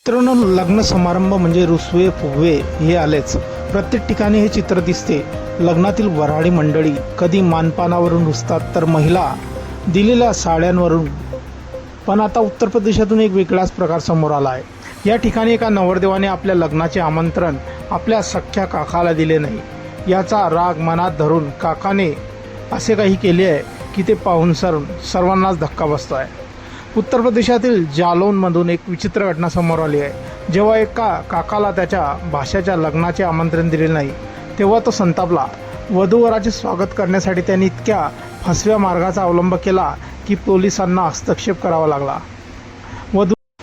मित्रांनो, लग्न समारंभ म्हणजे रुसवे फुगवे हे आलेच. प्रत्येक ठिकाणी हे चित्र दिसते. लग्नातील वऱ्हाडी मंडळी कधी मानपानावरून रुसतात तर महिला दिलेल्या साड्यांवरून. पण आता उत्तर प्रदेशातून एक वेगळाच प्रकार समोर आला आहे. या ठिकाणी एका नवरदेवाने आपल्या लग्नाचे आमंत्रण आपल्या सख्ख्या काकाला दिले नाही. याचा राग मनात धरून काकाने असे काही केले आहे की ते पाहून सर्वांनाच धक्का बसतो आहे. उत्तर प्रदेशातील जालौनमधून एक विचित्र घटना समोर आली आहे. जेव्हा एका काकाला त्याच्या भाच्याच्या लग्नाचे आमंत्रण दिले नाही तेव्हा तो संतापला. वधूवराचे स्वागत करण्यासाठी त्यांनी इतक्या फसव्या मार्गाचा अवलंब केला की पोलिसांना हस्तक्षेप करावा लागला.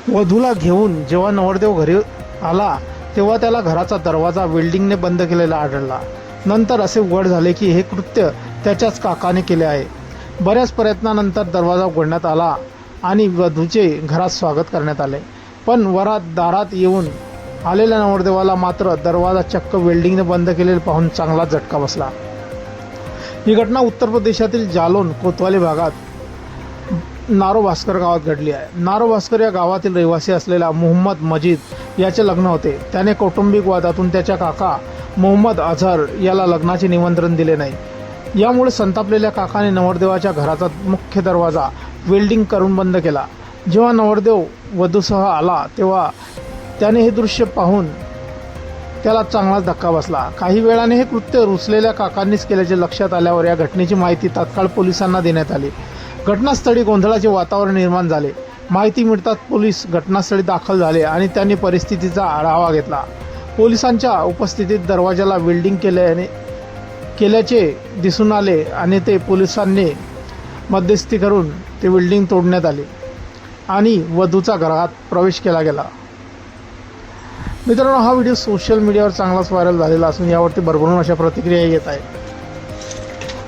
वधूला घेऊन जेव्हा नवरदेव घरी आला तेव्हा त्याला घराचा दरवाजा वेल्डिंगने बंद केलेला आढळला. नंतर असे उघड झाले की हे कृत्य त्याच्याच काकाने केले आहे. बऱ्याच प्रयत्नानंतर दरवाजा उघडण्यात आला आणि वधूचे घरात स्वागत करण्यात आले. पण वरात दारात येऊन आलेल्या नवरदेवाला मात्र दरवाजा चक्क वेल्डिंगने बंद केलेले पाहून चांगला झटका बसला. ही घटना उत्तर प्रदेशातील जालौन कोतवाली भागात नारो भास्कर गावात घडली आहे. नारो भास्कर या गावातील रहिवासी असलेला मोहम्मद मजीद याचे लग्न होते. त्याने कौटुंबिक वादातून त्याच्या काका मोहम्मद अझहर याला लग्नाचे निमंत्रण दिले नाही. यामुळे संतापलेल्या काकाने नवरदेवाच्या घराचा मुख्य दरवाजा वेल्डिंग करून बंद केला. जेव्हा नवरदेव वधूसह आला तेव्हा त्याने हे दृश्य पाहून त्याला चांगलाच धक्का बसला. काही वेळाने हे कृत्य रुसलेल्या काकांनीच केल्याचे लक्षात आल्यावर या घटनेची माहिती तात्काळ पोलिसांना देण्यात आली. घटनास्थळी गोंधळाचे वातावरण निर्माण झाले. माहिती मिळताच पोलीस घटनास्थळी दाखल झाले आणि त्यांनी परिस्थितीचा आढावा घेतला. पोलिसांच्या उपस्थितीत दरवाजाला वेल्डिंग केल्याचे दिसून आले आणि ते पोलिसांनी मध्यस्थी करून ते वेल्डिंग तोडण्यात आले आणि वधूचा घरात प्रवेश केला गेला. मित्रांनो, हा व्हिडिओ सोशल मीडियावर चांगलाच व्हायरल झालेला असून यावरती भरभरून अशा प्रतिक्रिया येत आहेत.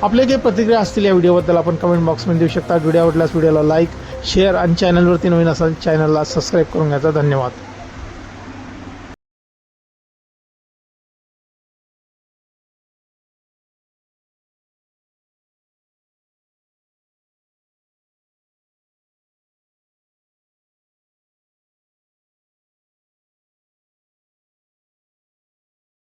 आपल्या काही प्रतिक्रिया असतील या व्हिडिओबद्दल आपण कमेंट बॉक्समध्ये देऊ शकता. व्हिडिओ आवडल्यास व्हिडिओला लाईक, शेअर आणि चॅनलवरती नवीन असाल चॅनलला सबस्क्राईब करून घ्यायचा. धन्यवाद.